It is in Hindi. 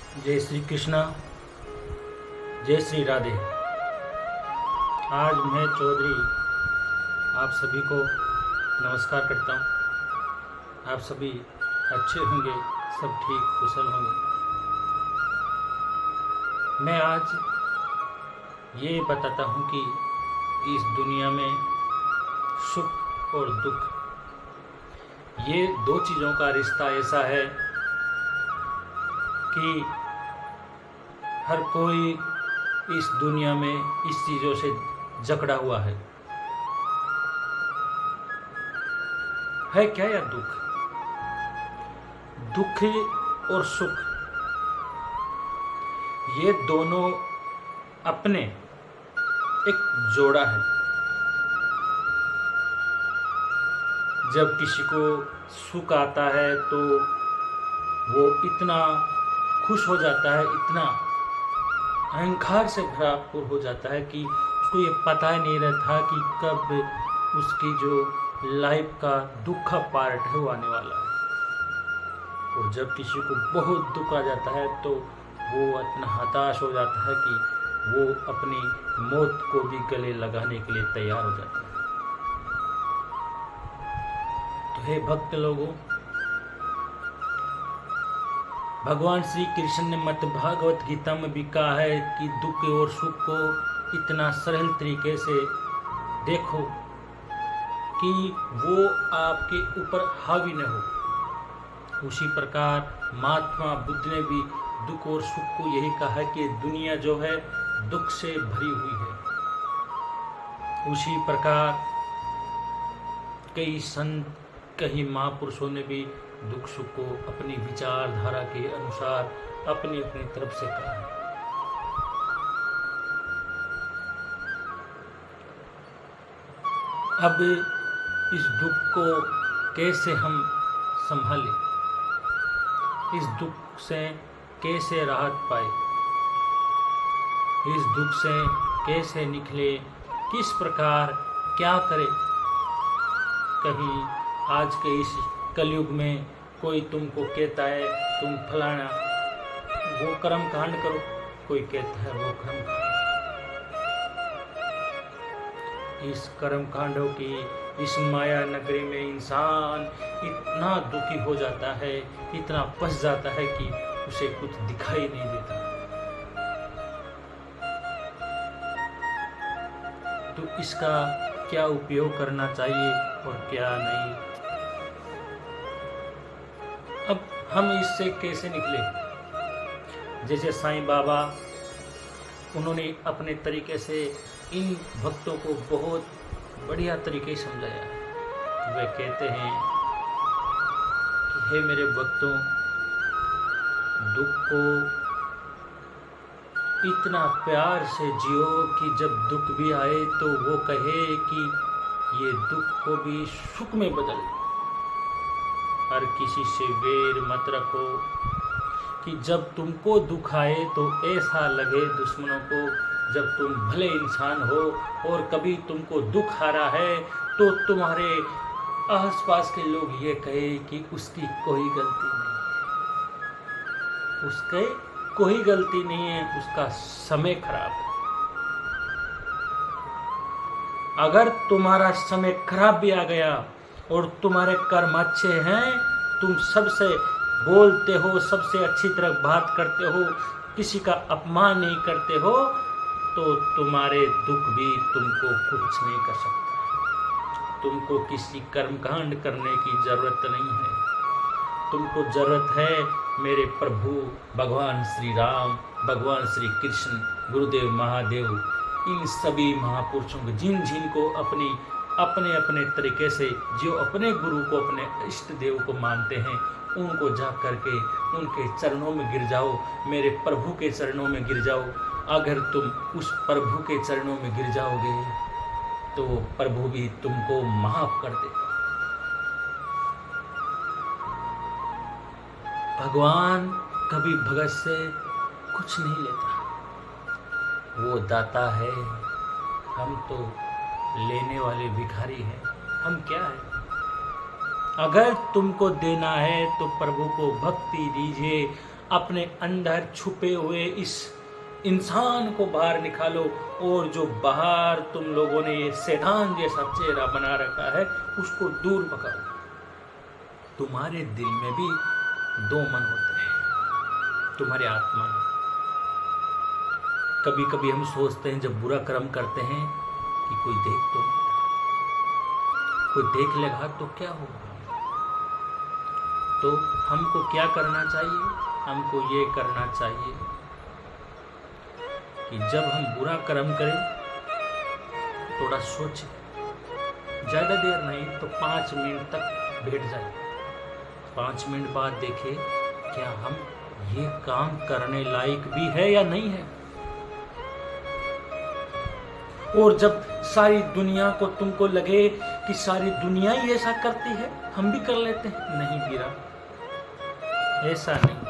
जय श्री कृष्णा, जय श्री राधे। आज मैं चौधरी आप सभी को नमस्कार करता हूँ। आप सभी अच्छे होंगे, सब ठीक कुशल होंगे। मैं आज ये बताता हूँ कि इस दुनिया में सुख और दुख, ये दो चीज़ों का रिश्ता ऐसा है कि हर कोई इस दुनिया में इस चीज़ों से जकड़ा हुआ है क्या या दुख? दुख और सुख, ये दोनों अपने एक जोड़ा है। जब किसी को सुख आता है तो वो इतना खुश हो जाता है, इतना अहंकार से भरपूर हो जाता है कि उसको ये पता ही नहीं रहता कि कब उसकी जो लाइफ का दुख का पार्ट है वो आने वाला है। और जब किसी को बहुत दुख आ जाता है तो वो इतना हताश हो जाता है कि वो अपनी मौत को भी गले लगाने के लिए तैयार हो जाता है। तो हे भक्त लोगों, भगवान श्री कृष्ण ने मत भागवत गीता में भी कहा है कि दुख और सुख को इतना सरल तरीके से देखो कि वो आपके ऊपर हावी न हो। उसी प्रकार महात्मा बुद्ध ने भी दुख और सुख को यही कहा है कि दुनिया जो है दुख से भरी हुई है। उसी प्रकार कई संत, कई महापुरुषों ने भी दुख सुख को अपनी विचारधारा के अनुसार अपनी अपनी तरफ से कहा है। अब इस दुख को कैसे हम संभालें, इस दुख से कैसे राहत पाए, इस दुख से कैसे निकले, किस प्रकार क्या करें? कहीं आज के इस कलयुग में कोई तुमको कहता है तुम फलाना वो कर्म कांड करो, कोई कहता है वो कर्म कांड। इस कर्म कांडों की इस माया नगरी में इंसान इतना दुखी हो जाता है, इतना फंस जाता है कि उसे कुछ दिखाई नहीं देता। तो इसका क्या उपयोग करना चाहिए और क्या नहीं? अब हम इससे कैसे निकले? जैसे साईं बाबा, उन्होंने अपने तरीके से इन भक्तों को बहुत बढ़िया तरीके से समझाया है। वे कहते हैं कि हे मेरे भक्तों, दुख को इतना प्यार से जियो कि जब दुख भी आए तो वो कहे कि ये दुख को भी सुख में बदल। हर किसी से वेर मत रखो कि जब तुमको दुख आए तो ऐसा लगे दुश्मनों को जब तुम भले इंसान हो और कभी तुमको दुख आ रहा है तो तुम्हारे आसपास के लोग ये कहे कि उसकी कोई गलती नहीं है, उसके कोई गलती नहीं है, उसका समय खराब है। अगर तुम्हारा समय खराब भी आ गया और तुम्हारे कर्म अच्छे हैं, तुम सबसे बोलते हो, सबसे अच्छी तरह बात करते हो, किसी का अपमान नहीं करते हो, तो तुम्हारे दुख भी तुमको कुछ नहीं कर सकता। तुमको किसी कर्मकांड करने की जरूरत नहीं है। तुमको जरूरत है मेरे प्रभु भगवान श्री राम, भगवान श्री कृष्ण, गुरुदेव महादेव, इन सभी महापुरुषों को जिन जिन को अपने अपने तरीके से जो अपने गुरु को, अपने इष्ट देव को मानते हैं, उनको जा करके उनके चरणों में गिर जाओ, मेरे प्रभु के चरणों में गिर जाओ। अगर तुम उस प्रभु के चरणों में गिर जाओगे तो प्रभु भी तुमको माफ कर देगा। भगवान कभी भगत से कुछ नहीं लेता, वो दाता है। हम तो लेने वाले भिखारी हैं। हम क्या है? अगर तुमको देना है तो प्रभु को भक्ति दीजिए, अपने अंदर छुपे हुए इस इंसान को बाहर निकालो, और जो बाहर तुम लोगों ने ये शैतान जैसा चेहरा बना रखा है उसको दूर भगाओ। तुम्हारे दिल में भी दो मन होते हैं, तुम्हारे आत्मा में। कभी कभी हम सोचते हैं जब बुरा कर्म करते हैं कि कोई देख तो नहीं रहा, कोई देख लेगा तो क्या होगा। तो हमको क्या करना चाहिए? हमको ये करना चाहिए कि जब हम बुरा कर्म करें थोड़ा सोचें, ज़्यादा देर नहीं तो 5 मिनट तक बैठ जाए, 5 मिनट बाद देखें क्या हम ये काम करने लायक भी है या नहीं है। और जब सारी दुनिया को तुमको लगे कि सारी दुनिया ही ऐसा करती है, हम भी कर लेते हैं, नहीं बीरा, ऐसा नहीं।